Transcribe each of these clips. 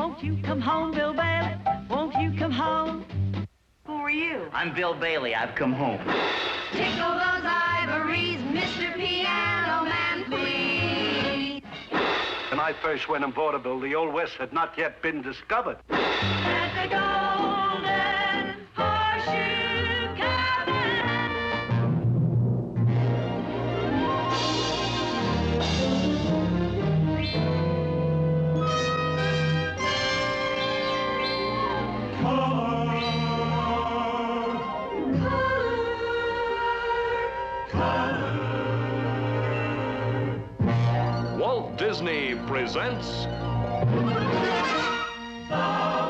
Won't you come home, Bill Bailey? Won't you come home? Who are you? I'm Bill Bailey. I've come home. Tickle those ivories, Mr. Piano Man, please. When I first went on vaudeville, the Old West had not yet been discovered. At the Golden Horseshoe Cabin. Walt Disney presents The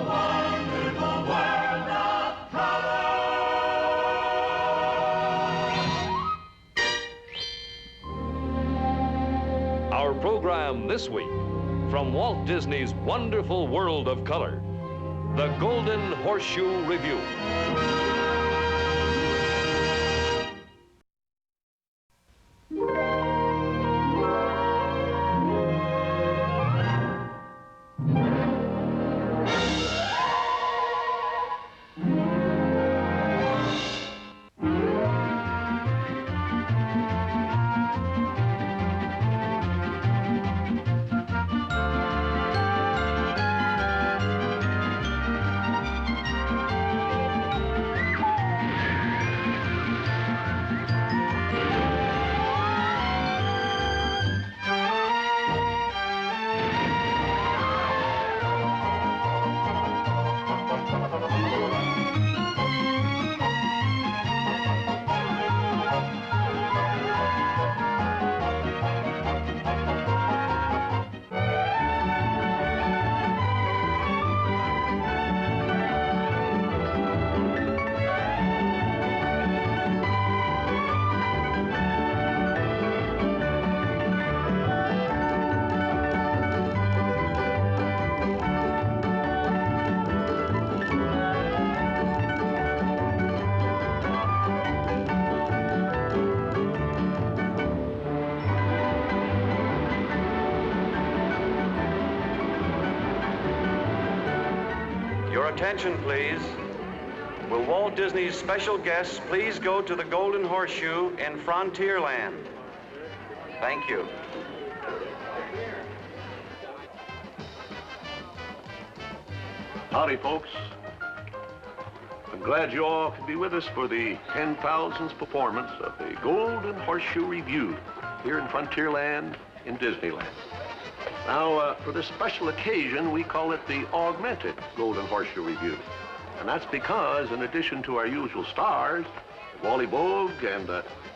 Wonderful World of Color. our program this week from Walt Disney's Wonderful World of Color, the Golden Horseshoe Revue. Your attention, please. Will Walt Disney's special guests please go to the Golden Horseshoe in Frontierland? Thank you. Howdy, folks. I'm glad you all could be with us for the 10,000th performance of the Golden Horseshoe Revue here in Frontierland in Disneyland. Now, for this special occasion, we call it the Augmented Golden Horseshoe Revue. And that's because, in addition to our usual stars, Wally Bogue and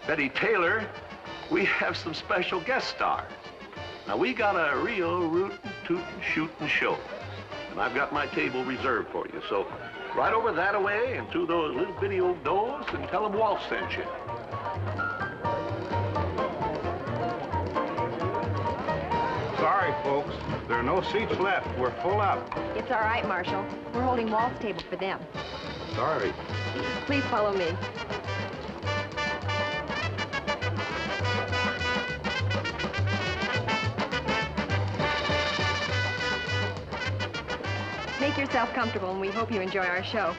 Betty Taylor, we have some special guest stars. Now, we got a real rootin', tootin', shootin' show. And I've got my table reserved for you. So, right over that way and through those little bitty old doors and tell them Walt sent you. Sorry, folks. There are no seats left. We're full up. It's all right, Marshal. We're holding Walt's table for them. Sorry. Please follow me. Make yourself comfortable, and we hope you enjoy our show.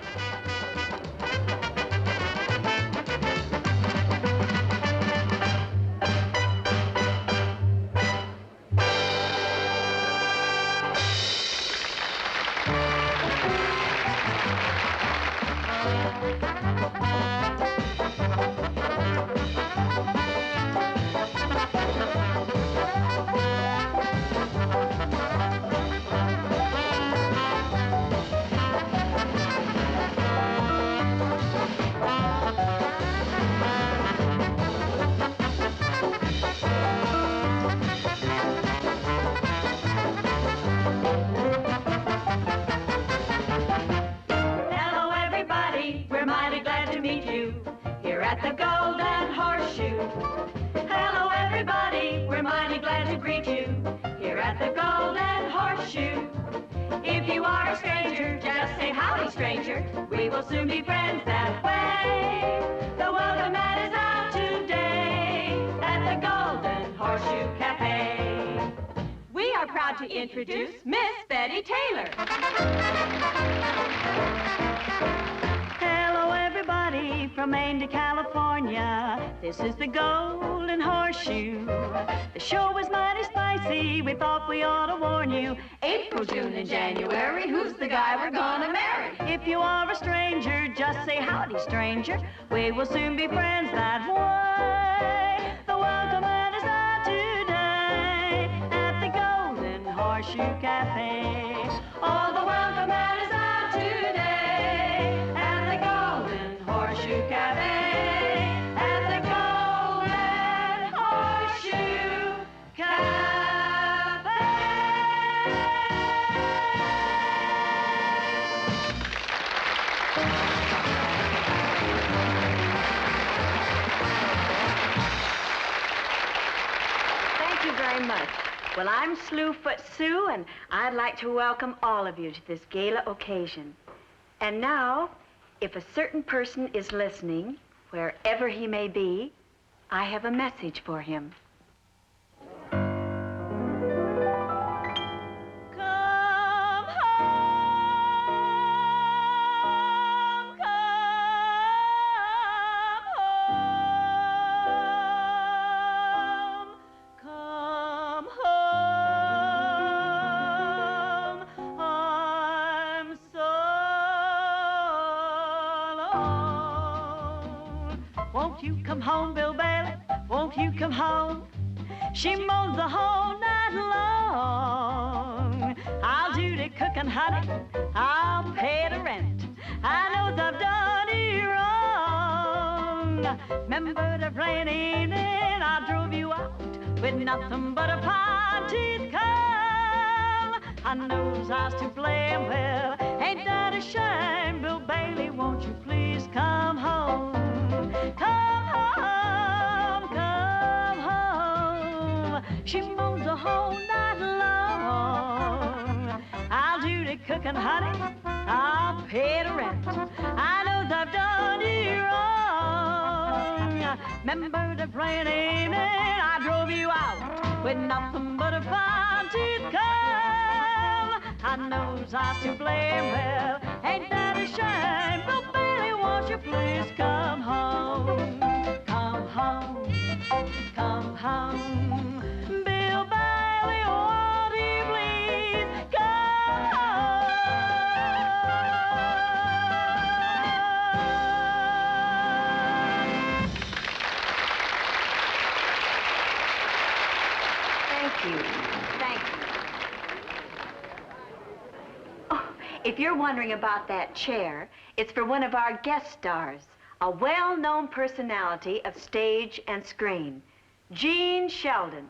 We will soon be friends that way. The welcome mat is out today at the Golden Horseshoe Cafe. We are proud to introduce Miss Betty Taylor. Hello, everybody from Maine to California. This is the Golden Horseshoe. The show was mighty spicy. We thought we ought to warn you. April, June, and January, who's the guy we're gonna marry? If you are a stranger, just say howdy, stranger. We will soon be friends that way. The welcome mat is out today at the Golden Horseshoe Cafe. Oh, the welcome mat is out today at the Golden Horseshoe Cafe. At the Golden Horseshoe Cafe. Thank you very much. Well, I'm Slewfoot Sue, and I'd like to welcome all of you to this gala occasion. And now, if a certain person is listening, wherever he may be, I have a message for him. Come home, come home, I'm so alone. Won't you come home, Bill Bailey? Won't you come home? She mows the whole night long. I'll do the cooking, honey. I'll pay the rent. I know I've done you wrong. Remember the rainy evening I drove you out with nothing but a pine tooth comb. I knows I was to blame. Well, ain't that a shame? Bill Bailey, won't you please come home? Come home, come home. She mows the whole night long. I'll do the cooking, honey. I'll pay the rent. I know I've done you wrong. Remember the rainy evening I drove you out with nothing but a fine tooth comb. I knows I was to blame. Well, ain't that a shame? Bill Bailey, won't you please come home? Come home, come home. Bill Bailey, won't you please come home? Thank you. Thank you. Oh, if you're wondering about that chair, it's for one of our guest stars, a well-known personality of stage and screen, Gene Sheldon.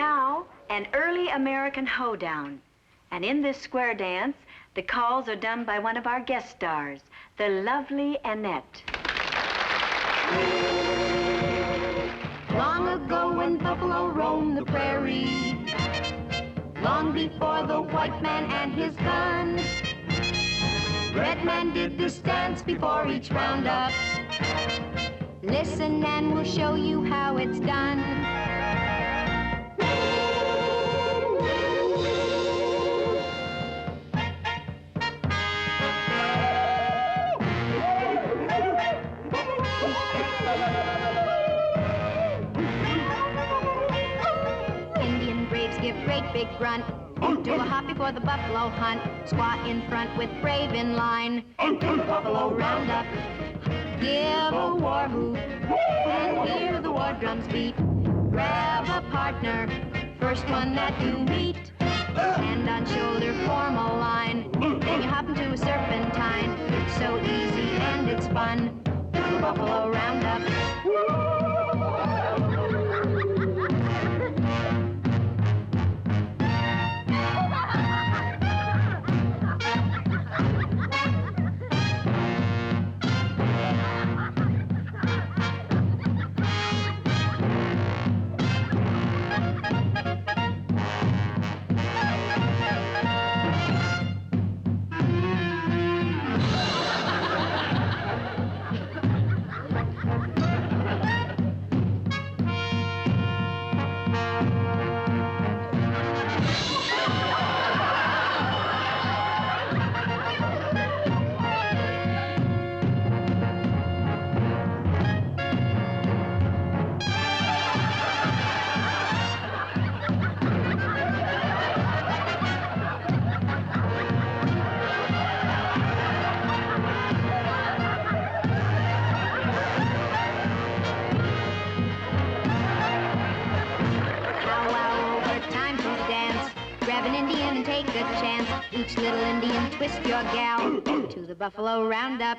now, an early American hoedown. And in this square dance, the calls are done by one of our guest stars, the lovely Annette. Long ago when buffalo roamed the prairie, long before the white man and his gun, red man did this dance before each roundup. Listen and we'll show you how it's done. Indian braves give great big grunt. Do a hop before the buffalo hunt. Squat in front with brave in line. Buffalo roundup. Give a war whoop and hear the war drums beat. Grab a partner, first one that you meet. Hand on shoulder, form a line. Then you hop into a serpentine. It's so easy and it's fun. The Buffalo Roundup. Each little Indian, twist your gal to the Buffalo Roundup.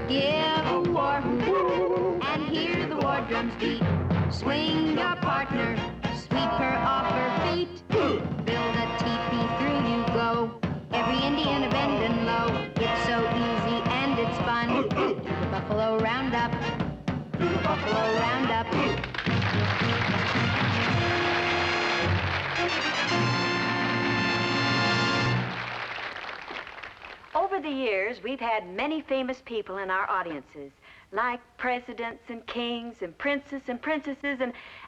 Give a war whoop and hear the war drums beat. Swing your partner, sweep her off her feet. Build a teepee, through you go. Every Indian a bending low. It's so easy and it's fun. To the Buffalo Roundup. To the Buffalo Roundup. Over the years, we've had many famous people in our audiences, like presidents and kings and princes and princesses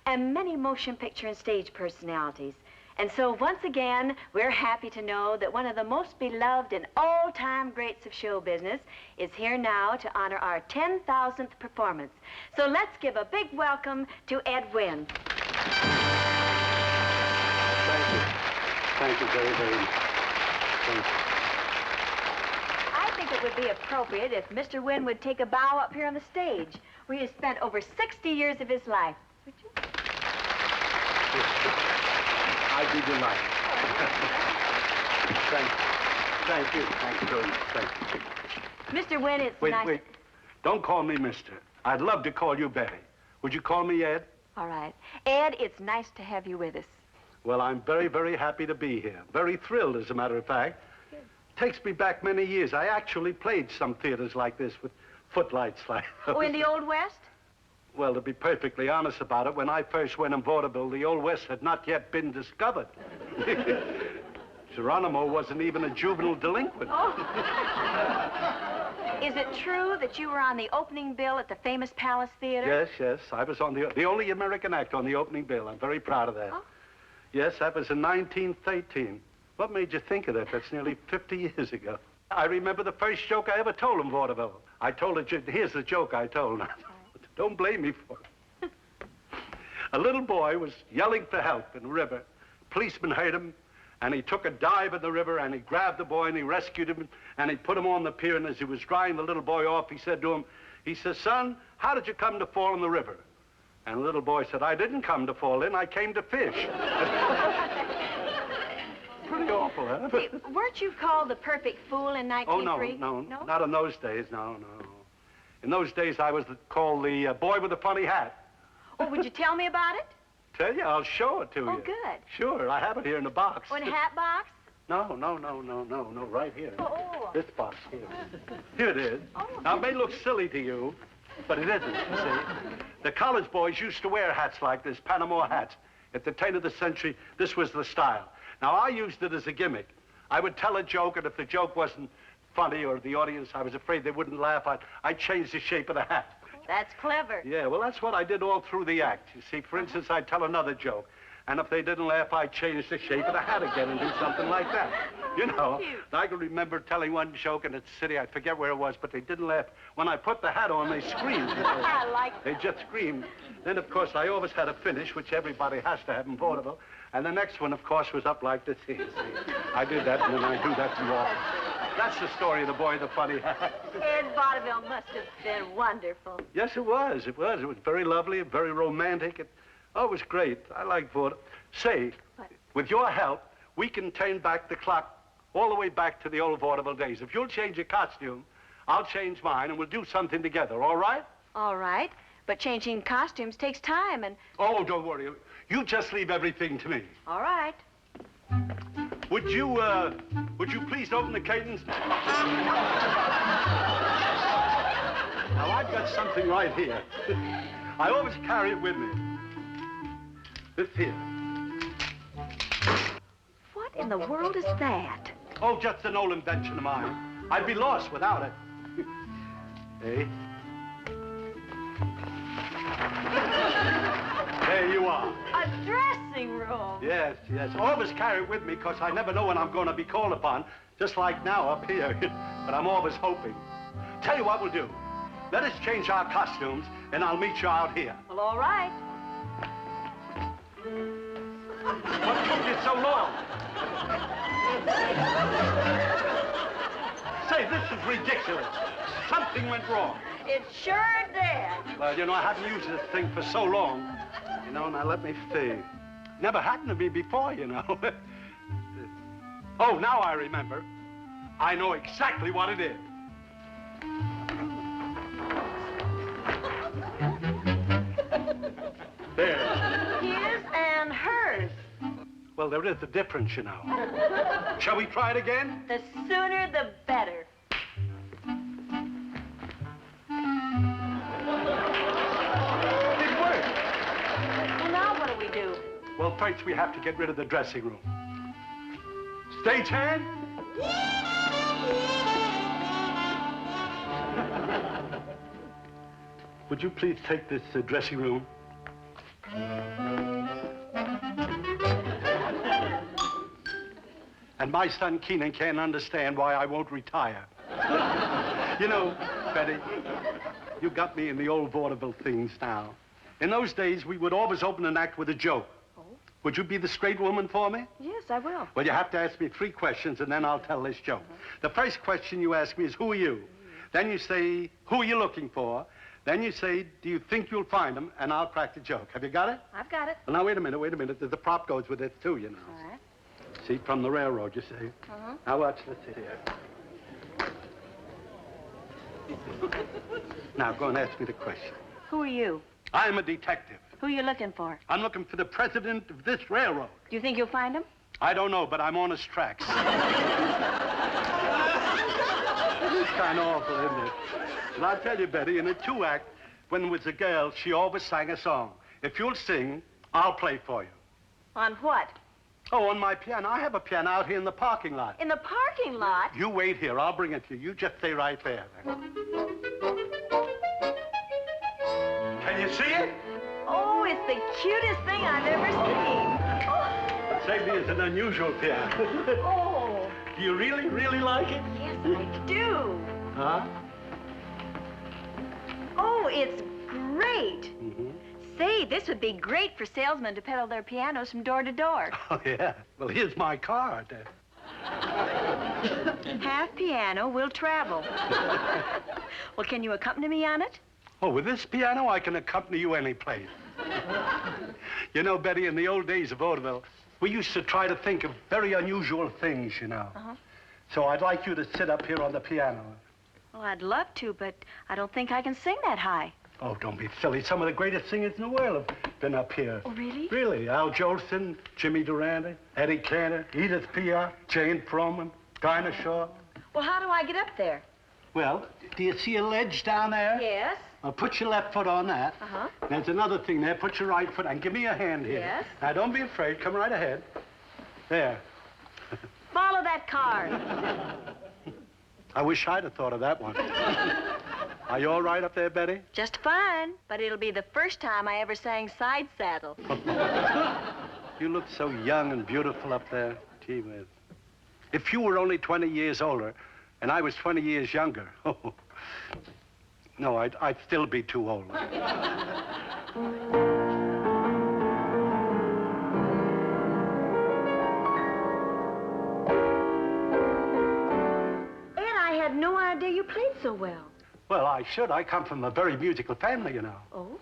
and many motion picture and stage personalities. And so once again, we're happy to know that one of the most beloved and all-time greats of show business is here now to honor our 10,000th performance. So let's give a big welcome to Ed Wynn. Thank you. Thank you very, very much. Thank you. I think it would be appropriate if Mr. Wynn would take a bow up here on the stage, where he has spent over 60 years of his life. Would you? I'd be delighted. Thank you. Thank you very much. Thank you. Mr. Wynn, it's nice... Wait. Don't call me mister. I'd love to call you Betty. Would you call me Ed? All right. Ed, it's nice to have you with us. Well, I'm very, very happy to be here. Very thrilled, as a matter of fact. Takes me back many years. I actually played some theaters like this with footlights like those. Oh, in the Old West? Well, to be perfectly honest about it, when I first went in vaudeville, the Old West had not yet been discovered. Geronimo wasn't even a juvenile delinquent. Oh. Is it true that you were on the opening bill at the famous Palace Theater? Yes. I was on the only American act on the opening bill. I'm very proud of that. Oh. Yes, that was in 1913. What made you think of that? That's nearly 50 years ago. I remember the first joke I ever told in vaudeville. I told it, here's the joke I told. Don't blame me for it. A little boy was yelling for help in the river. Policeman heard him, and he took a dive in the river, and he grabbed the boy, and he rescued him, and he put him on the pier, and as he was drying the little boy off, he said to him, he says, son, how did you come to fall in the river? And the little boy said, I didn't come to fall in, I came to fish. Pretty awful, huh? Weren't you called the perfect fool in 1903? Oh, no, not in those days, no. In those days, I was called the boy with the funny hat. Oh, would you tell me about it? Tell you, I'll show it to you. Oh, good. Sure, I have it here in the box. Oh, in a hat box? No, right here. Oh. This box here. Here it is. Oh. Now, it may look silly to you, but it isn't, you see. The college boys used to wear hats like this, Panama hats. At the turn of the century, this was the style. Now, I used it as a gimmick. I would tell a joke, and if the joke wasn't funny or the audience, I was afraid they wouldn't laugh, I'd change the shape of the hat. That's clever. Yeah, well, that's what I did all through the act. You see, for instance, I'd tell another joke, and if they didn't laugh, I'd change the shape of the hat again and do something like that. You know, I can remember telling one joke in a city, I forget where it was, but they didn't laugh. When I put the hat on, they screamed. I like They just screamed. Then, of course, I always had a finish, which everybody has to have in vaudeville. And the next one, of course, was up like this here. See? I did that, and then I do that and walk. That's the story of the boy, the funny hat. Ed Vaudeville must have been wonderful. Yes, it was. It was. It was very lovely, very romantic. It was great. I like vaudeville. Say, What? with your help, we can turn back the clock all the way back to the old vaudeville days. If you'll change your costume, I'll change mine, and we'll do something together, all right? All right, but changing costumes takes time and... Oh, don't worry. You just leave everything to me. All right. Would you please open the curtains? Now, I've got something right here. I always carry it with me. This here. What in the world is that? Oh, just an old invention of mine. I'd be lost without it. Hey? There you are. A dressing room. Yes. Always carry it with me, because I never know when I'm going to be called upon, just like now up here. But I'm always hoping. Tell you what we'll do. Let us change our costumes, and I'll meet you out here. Well, all right. What took you so long? Say, this is ridiculous. Something went wrong. It sure did. Well, you know, I haven't used this thing for so long. You know, now let me see. Never happened to me before, you know. Oh, now I remember. I know exactly what it is. There. His and hers. Well, there is a difference, you know. Shall we try it again? The sooner the better. It worked. Well, now what do we do? Well, first we have to get rid of the dressing room. Stagehand? Would you please take this dressing room? And my son Keenan can't understand why I won't retire. You know, Betty, you got me in the old vaudeville things now. In those days, we would always open an act with a joke. Oh? Would you be the straight woman for me? Yes, I will. Well, you have to ask me 3 questions, and then I'll tell this joke. The first question you ask me is, who are you? Then you say, who are you looking for? Then you say, do you think you'll find them? And I'll crack the joke. Have you got it? I've got it. Well, now, wait a minute. The prop goes with it, too, you know. All right. See, from the railroad, you see. Now, watch this here. Now, go and ask me the question. Who are you? I'm a detective. Who are you looking for? I'm looking for the president of this railroad. Do you think you'll find him? I don't know, but I'm on his tracks. It's kind of awful, isn't it? And I'll tell you, Betty, in a 2-act, when there was a girl, she always sang a song. If you'll sing, I'll play for you. On what? Oh, on my piano. I have a piano out here in the parking lot. In the parking lot? You wait here. I'll bring it to you. You just stay right there. Can you see it? Oh, it's the cutest thing I've ever seen. Oh. Sadie is an unusual piano. Oh. Do you really, really like it? Yes, I do. Huh? Oh, it's great. Mm-hmm. Say, this would be great for salesmen to peddle their pianos from door to door. Oh, yeah. Well, here's my card. Half piano, we'll travel. Well, can you accompany me on it? Oh, with this piano, I can accompany you any place. You know, Betty, in the old days of vaudeville, we used to try to think of very unusual things, you know. So I'd like you to sit up here on the piano. Well, I'd love to, but I don't think I can sing that high. Oh, don't be silly. Some of the greatest singers in the world have been up here. Oh, really? Really. Al Jolson, Jimmy Durante, Eddie Cantor, Edith Piaf, Jane Froman, Dinah Shaw. Well, how do I get up there? Well, do you see a ledge down there? Yes. Well, put your left foot on that. Uh-huh. There's another thing there. Put your right foot and give me a hand here. Yes. Now, don't be afraid. Come right ahead. There. Follow that card. I wish I'd have thought of that one. Are you all right up there, Betty? Just fine, but it'll be the first time I ever sang side saddle. You look so young and beautiful up there. Gee whiz. If you were only 20 years older and I was 20 years younger, no, I'd still be too old. I had no idea you played so well. Well, I should. I come from a very musical family, you know. Oh?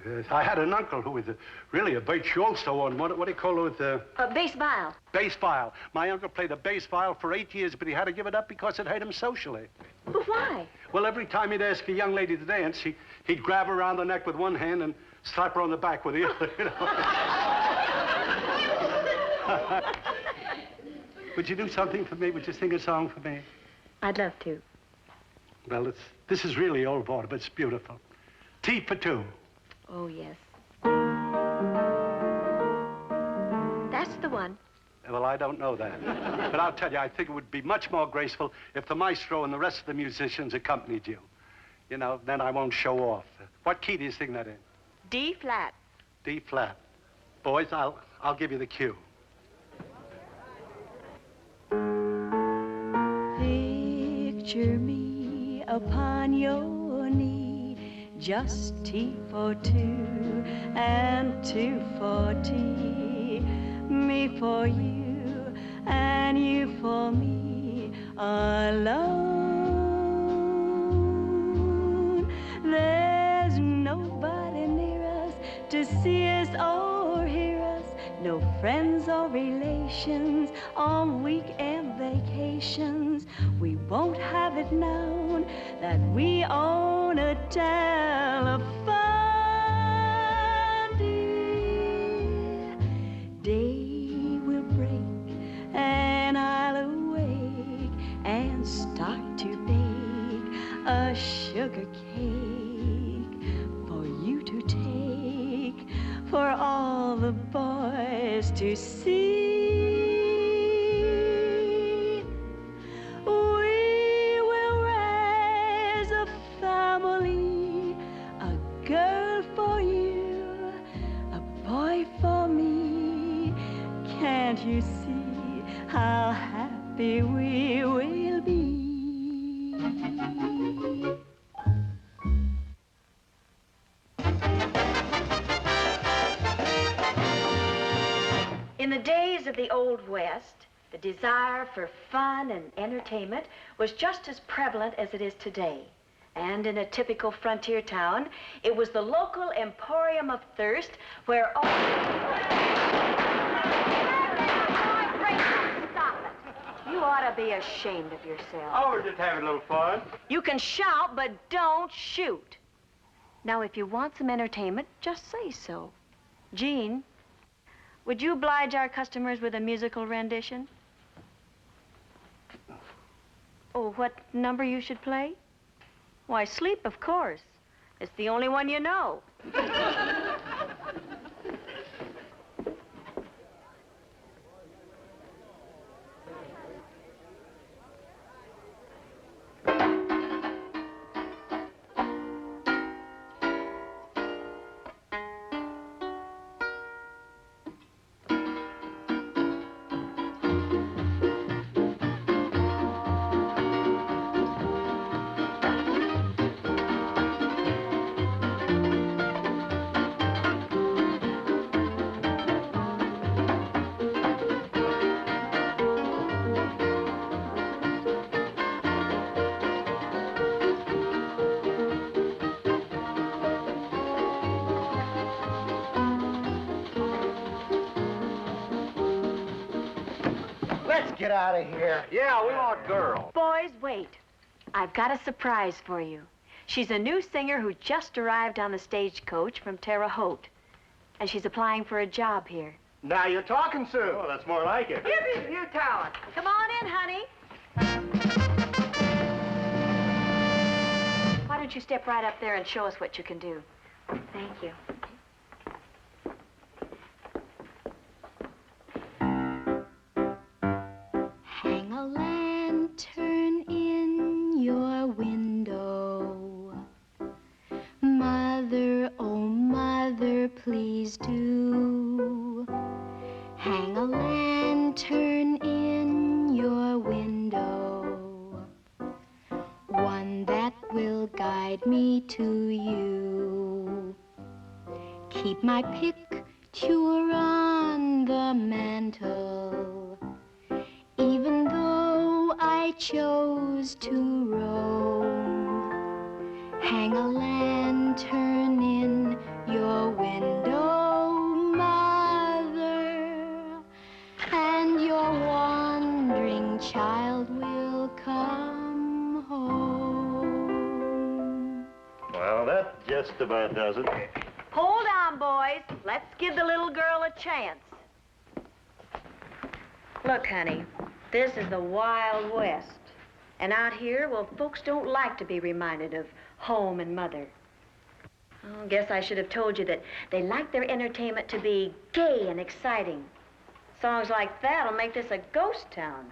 Yes, I had an uncle who was really a virtuoso on what do you call it? Bass viol. Bass viol. My uncle played a bass viol for 8 years, but he had to give it up because it hurt him socially. But why? Well, every time he'd ask a young lady to dance, he'd grab her around the neck with one hand and slap her on the back with the other, you know. Would you do something for me? Would you sing a song for me? I'd love to. Well, this is really old water, but it's beautiful. Tea for two. Oh, yes. That's the one. Well, I don't know that. But I'll tell you, I think it would be much more graceful if the maestro and the rest of the musicians accompanied you. You know, then I won't show off. What key do you sing that in? D flat. D flat. Boys, I'll give you the cue. Picture me upon your knee, just tea for two and two for tea, me for you and you for me alone. There's nobody near us to see us or hear us, no friends or relations on weekend vacations. We won't have it known that we own a telephone, dear. Day will break and I'll awake and start to bake a sugar cake for you to take, for all the boys to see. We will raise a family, a girl for you, a boy for me. Can't you see how happy we will be? In the days of the Old West, the desire for fun and entertainment was just as prevalent as it is today. And in a typical frontier town, it was the local emporium of thirst where all... Stop it. You ought to be ashamed of yourself. Oh, we're just having a little fun. You can shout, but don't shoot. Now, if you want some entertainment, just say so. Jean, would you oblige our customers with a musical rendition? Oh, what number you should play? Why, Sleep, of course. It's the only one you know. Let's get out of here. Yeah, we want girls. Boys, wait. I've got a surprise for you. She's a new singer who just arrived on the stagecoach from Terre Haute. And she's applying for a job here. Now you're talking, Sue. Oh, that's more like it. Yippee, new talent. Come on in, honey. Why don't you step right up there and show us what you can do? Thank you. Hang a lantern in your window. Mother, oh mother, please do. Hang a lantern in your window. One that will guide me to you. Keep my picture on the mantel. Even though I chose to roam, hang a lantern in your window, Mother, and your wandering child will come home. Well, that just about does it. Hold on, boys. Let's give the little girl a chance. Look, honey, this is the Wild West. And out here, well, folks don't like to be reminded of home and mother. Oh, guess I should have told you that they like their entertainment to be gay and exciting. Songs like that'll make this a ghost town.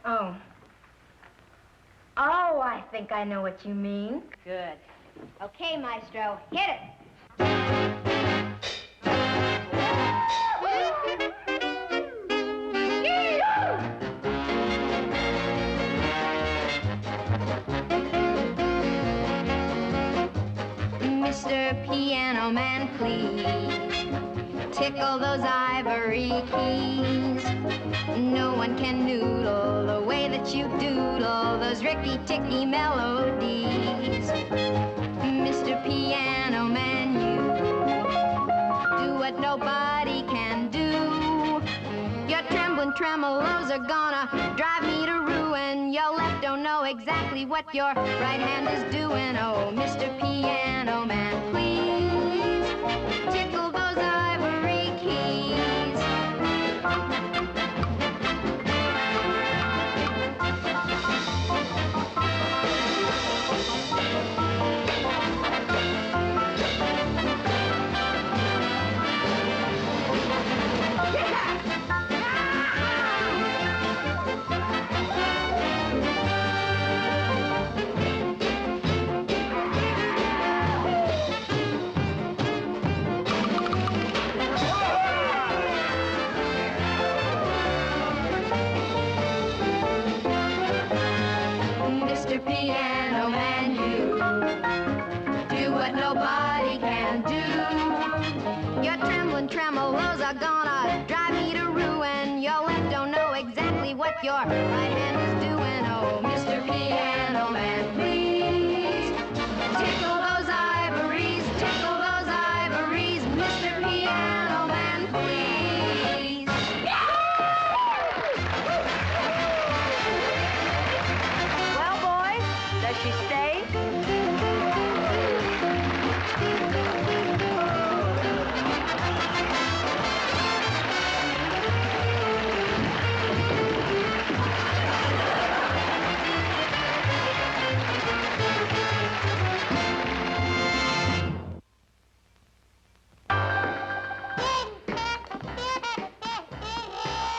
Oh. Oh, I think I know what you mean. Good. Okay, Maestro, hit it. Mr. Piano Man, please tickle those ivory keys. No one can noodle the way that you doodle those ricky-ticky melodies. Mr. Piano Man, you do what nobody can do. Your trembling tremolos are gonna drive me to ruin. Your left don't know exactly what your right hand is doing. Oh, Mr. Piano Man, please tickle those ivory keys. Mr. Piano Man, you do what nobody can do. Your trembling tremolos are gonna drive me to ruin. Your left don't know exactly what your right hand is doing. Oh, Mr. Piano Man, please tickle those ivories, tickle those ivories. Mr. Piano Man, please. Well, boys, does she stay?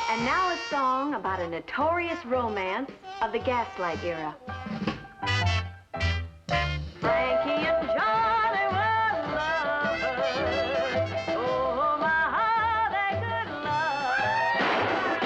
And now a song about a notorious romance of the Gaslight era. Frankie and Johnny were lovers. Oh, my, how they could love.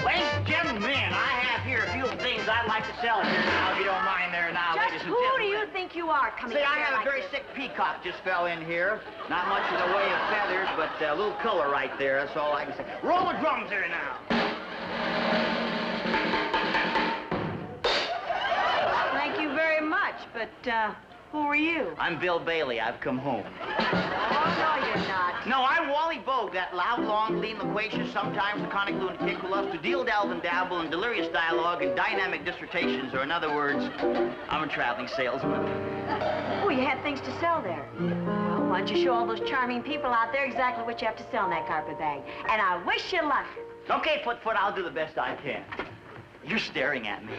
Ladies and gentlemen, I have here a few things I'd like to sell here now, if you don't mind there now, Just ladies and who gentlemen. do you think you are coming See, in I here have a like very this? sick peacock just fell in here. Not much in the way of feathers, but a little color right there. That's all I can say. Roll the drums here now. Thank you very much, but, who are you? I'm Bill Bailey. I've come home. Oh, no, you're not. No, I'm Wally Bogue, that loud, long, lean, loquacious, sometimes laconic lunatic who loves to deal, delve, and dabble in delirious dialogue and dynamic dissertations, or in other words, I'm a traveling salesman. Oh, you had things to sell there. Well, why don't you show all those charming people out there exactly what you have to sell in that carpet bag? And I wish you luck. Okay, Foot, I'll do the best I can. You're staring at me.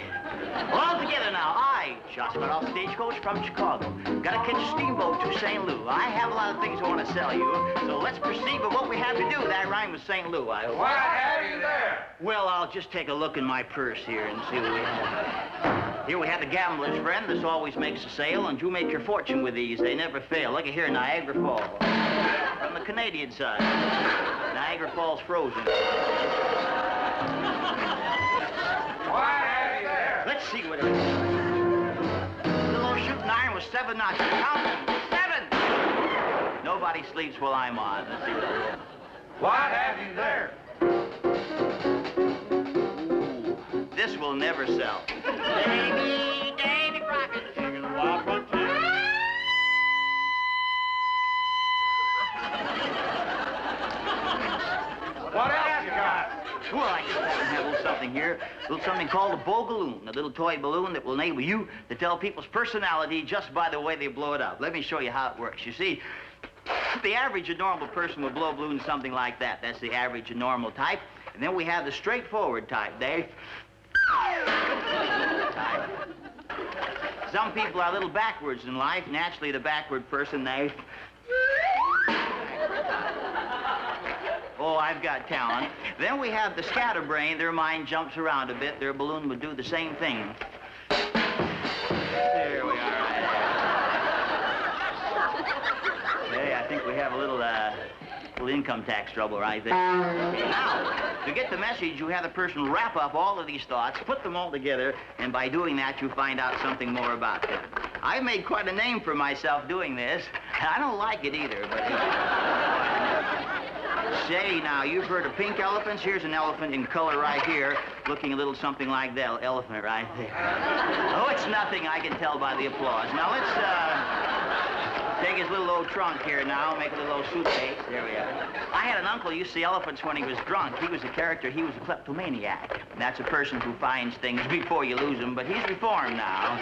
Well, all together now. I just got off stagecoach from Chicago. Got to catch a steamboat to St. Louis. I have a lot of things I want to sell you, so let's proceed with what we have to do. That rhyme with St. Louis. What have you there? Well, I'll just take a look in my purse here and see what we have. Here we have the gambler's friend. This always makes a sale, and you make your fortune with these. They never fail. Look at here, Niagara Falls. From the Canadian side. Niagara Falls frozen. What have you there? Let's see what it is. The little shooting iron was 7 notches. Count them. 7! Nobody sleeps while I'm on. Let's see what it is. What have you there? Ooh, this will never sell. Davy Crockett. Taking a wild frontier. What else you got? Well, I just happen to have a little something here, a little something called a Bogalloon, a little toy balloon that will enable you to tell people's personality just by the way they blow it up. Let me show you how it works. You see, the average and normal person will blow a balloon something like that. That's the average and normal type. And then we have the straightforward type. Some people are a little backwards in life. Naturally, the backward person, Oh, I've got talent. Then we have the scatterbrain. Their mind jumps around a bit. Their balloon would do the same thing. There we are. Hey, I think we have a little income tax trouble right there. Now, to get the message, you have the person wrap up all of these thoughts, put them all together, and by doing that, you find out something more about them. I've made quite a name for myself doing this. I don't like it either, but... Say, now, you've heard of pink elephants. Here's an elephant in color right here, looking a little something like that elephant right there. Oh, it's nothing, I can tell by the applause. Now, let's take his little old trunk here now, make a little old suitcase. There we are. I had an uncle who used to see elephants when he was drunk. He was a character. He was a kleptomaniac. That's a person who finds things before you lose them, but he's reformed now.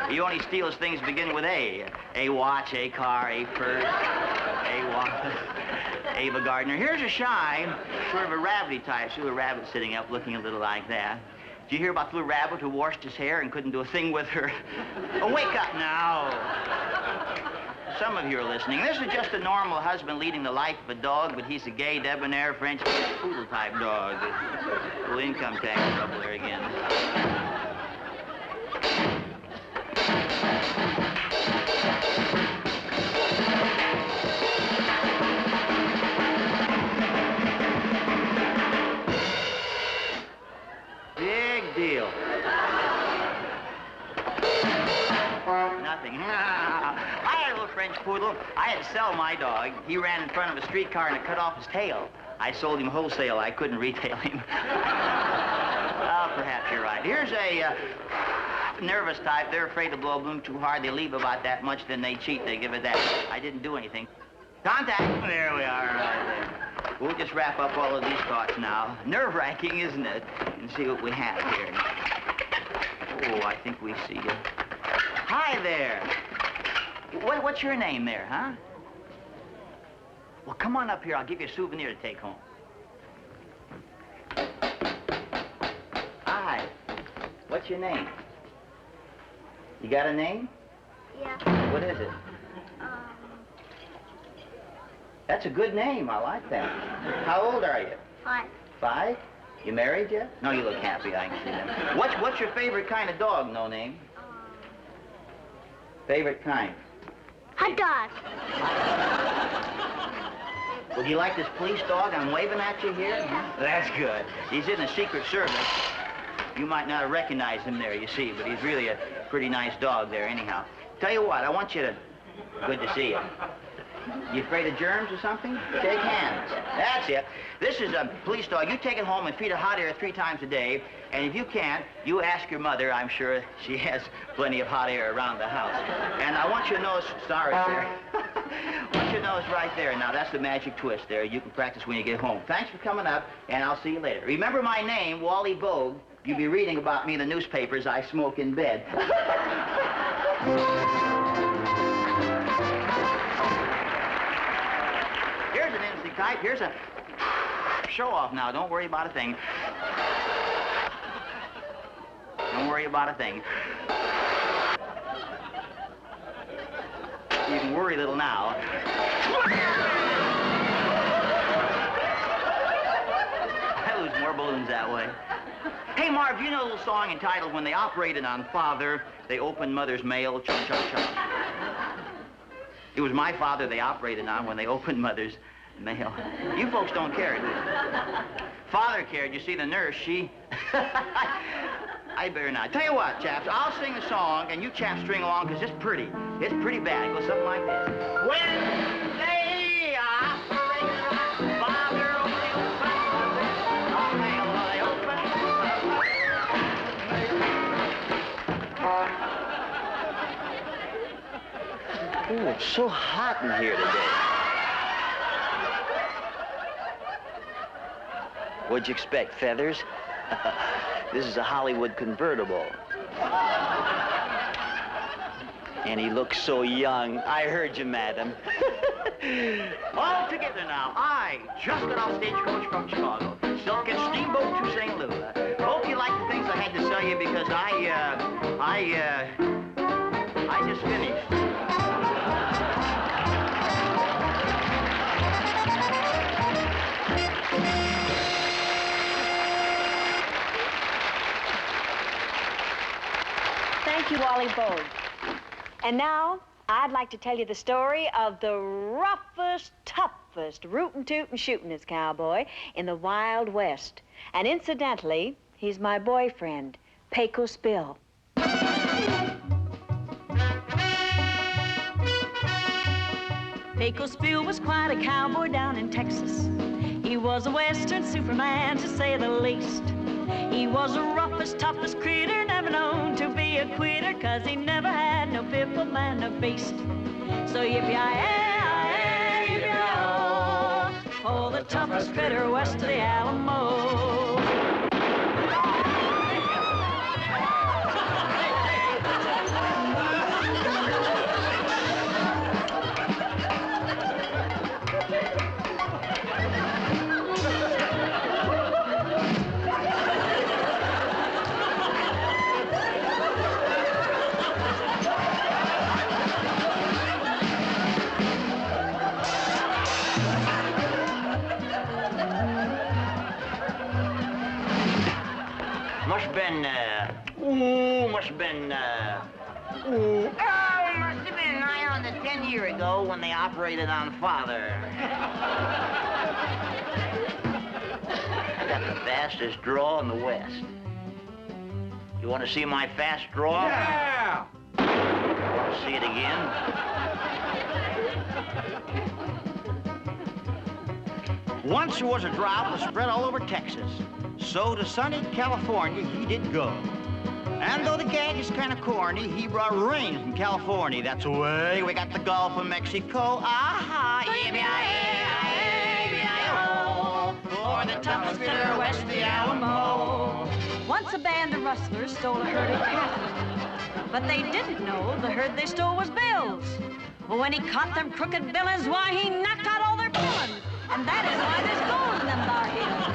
He only steals things beginning with A. A watch, a car, a purse, a watch. Ava Gardner. Here's a shy, sort of a rabbity type. See a rabbit sitting up looking a little like that. Did you hear about the little rabbit who washed his hair and couldn't do a thing with her? Oh, wake up now. Some of you are listening. This is just a normal husband leading the life of a dog, but he's a gay, debonair, French poodle type dog. A little income tax trouble there again. Big deal. Nothing. I had a little French poodle. I had to sell my dog. He ran in front of a streetcar and it cut off his tail. I sold him wholesale. I couldn't retail him. Perhaps you're right. Here's a nervous type. They're afraid to blow a balloon too hard. They leave about that much, then they cheat. They give it that. I didn't do anything. Contact. There we are, right there. We'll just wrap up all of these thoughts now. Nerve-wracking, isn't it? And see what we have here. Oh, I think we see you. Hi there. What's your name there, huh? Well, come on up here. I'll give you a souvenir to take home. Hi. What's your name? You got a name? Yeah. What is it? That's a good name. I like that. How old are you? 5. 5? You married yet? No, you look happy. I can see that. What's your favorite kind of dog, no name? Favorite kind? Hot dog. Would you like this police dog I'm waving at you here? That's good. He's in the Secret Service. You might not have recognized him there, you see, but he's really a pretty nice dog there anyhow. Tell you what, I want you to... Good to see you. You afraid of germs or something? Shake hands. That's it. This is a police dog. You take it home and feed it hot air 3 times a day. And if you can't, you ask your mother. I'm sure she has plenty of hot air around the house. And I want you to notice, sorry, sir. I want you to notice right there. Now, that's the magic twist there. You can practice when you get home. Thanks for coming up, and I'll see you later. Remember my name, Wally Bogue. You'll be reading about me in the newspapers. I smoke in bed. Here's an instant type. Here's a show off now. Don't worry about a thing. Don't worry about a thing. You can worry a little now. I lose more balloons that way. Hey, Marv, you know a little song entitled When They Operated on Father, They Opened Mother's Mail, chug, chug, chug. It was my father they operated on when they opened Mother's mail. You folks don't care, do you? Father cared. You see, the nurse, she... I better not. Tell you what, chaps, I'll sing a song, and you chaps string along, because it's pretty. It's pretty bad. It goes something like this. When they operated on Father, they opened Mother's mail, they opened Oh, it's so hot in here today. What'd you expect, feathers? This is a Hollywood convertible. And he looks so young. I heard you, madam. All together now. I just got off stagecoach from Chicago. Silk and steamboat to St. Louis. Hope you like the things I had to tell you because I just finished. Thank you, Wally Bogue. And now, I'd like to tell you the story of the roughest, toughest, rootin' tootin' shootin'est cowboy in the Wild West. And incidentally, he's my boyfriend, Pecos Bill. Pecos Bill was quite a cowboy down in Texas. He was a western superman, to say the least. He was the roughest, toughest critter, never known to be a quitter, 'cause he never had no pip of man or beast. So yippee-yi-yi, yippee-yi-oh, oh, the toughest critter west of the Alamo. Must have been nigh on to 10 years ago when they operated on Father. I got the fastest draw in the West. You want to see my fast draw? Yeah! Want to see it again? Once there was a drought that spread all over Texas. So to sunny California he did go. And though the gag is kind of corny, he brought rain from California. That's the way we got the Gulf of Mexico. Aha! Yippee-yi-yi-yi-yi-oh, for the toughest critter west of the Alamo. Once a band of rustlers stole a herd of cattle. But they didn't know the herd they stole was Bill's. Well, when he caught them crooked villains, why, he knocked out all their villains. And that is why there's gold in them thar hills.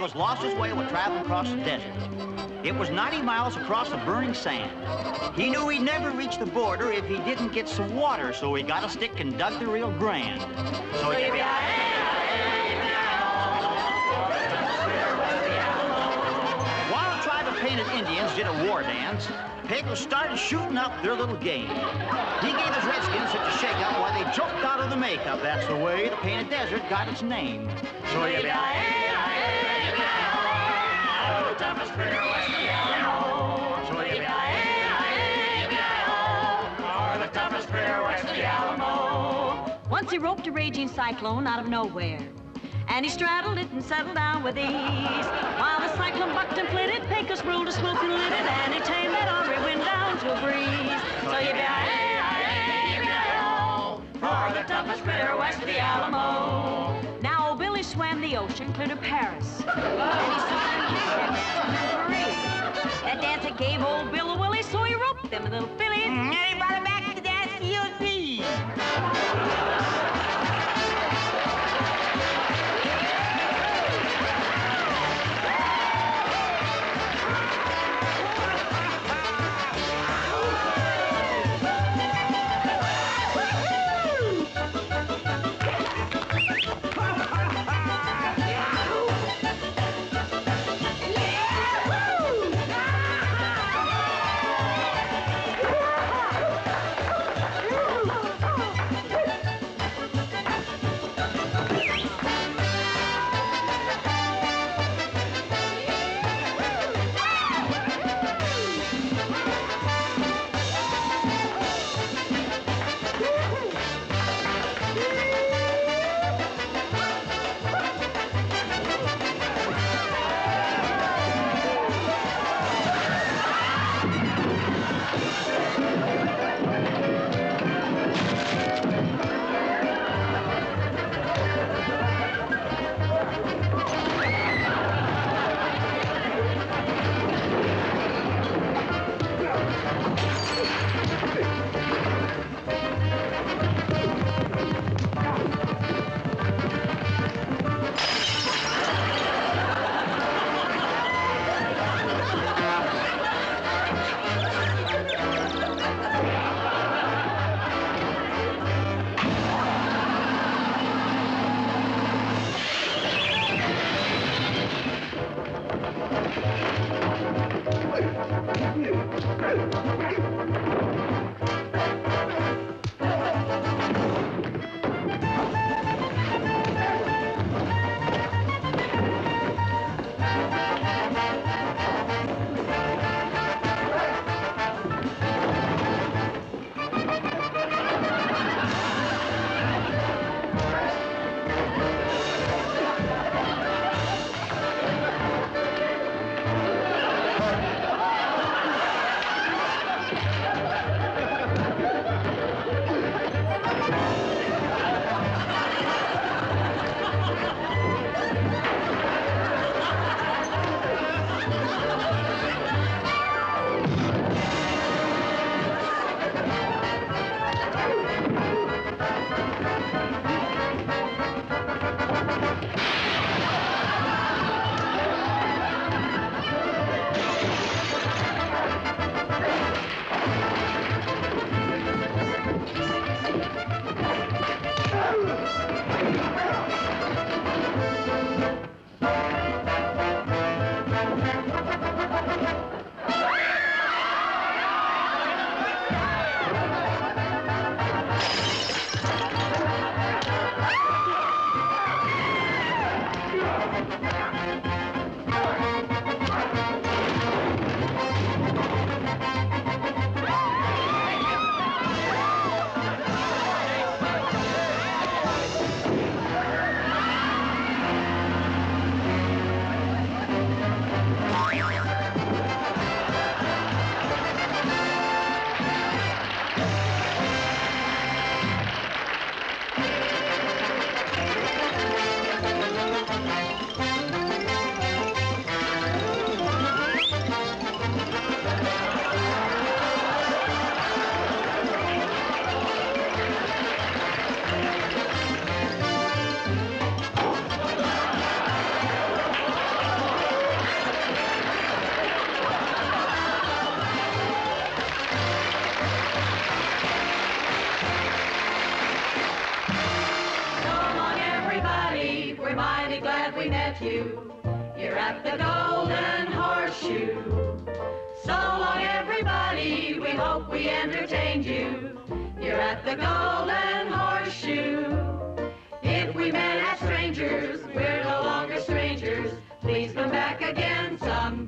was lost his way while traveling across the desert. It was 90 miles across the burning sand. He knew he'd never reach the border if he didn't get some water, so he got a stick and dug the Rio Grande. So while a tribe of painted Indians did a war dance, Pecos started shooting up their little game. He gave his redskins such a shake-up while they jumped out of the makeup. That's the way the painted desert got its name. So you the toughest critter west of the Alamo. So you the toughest critter west of the Alamo. Once he roped a raging cyclone out of nowhere, and he straddled it and settled down with ease. While the cyclone bucked and flitted, Pecos ruled a swoop and lit it, and he tamed that ornery wind down to a breeze. So you for the toughest critter west of the Alamo. Now old Billy swam the ocean clear to Paris, and he swam Paris. That dance it gave old Bill a willy, so he roped them little fillies. And he brought him back to dance C.O.D. met you here at the Golden Horseshoe. So long, everybody, we hope we entertained you here at the Golden Horseshoe. If we met as strangers, we're no longer strangers. Please come back again someday.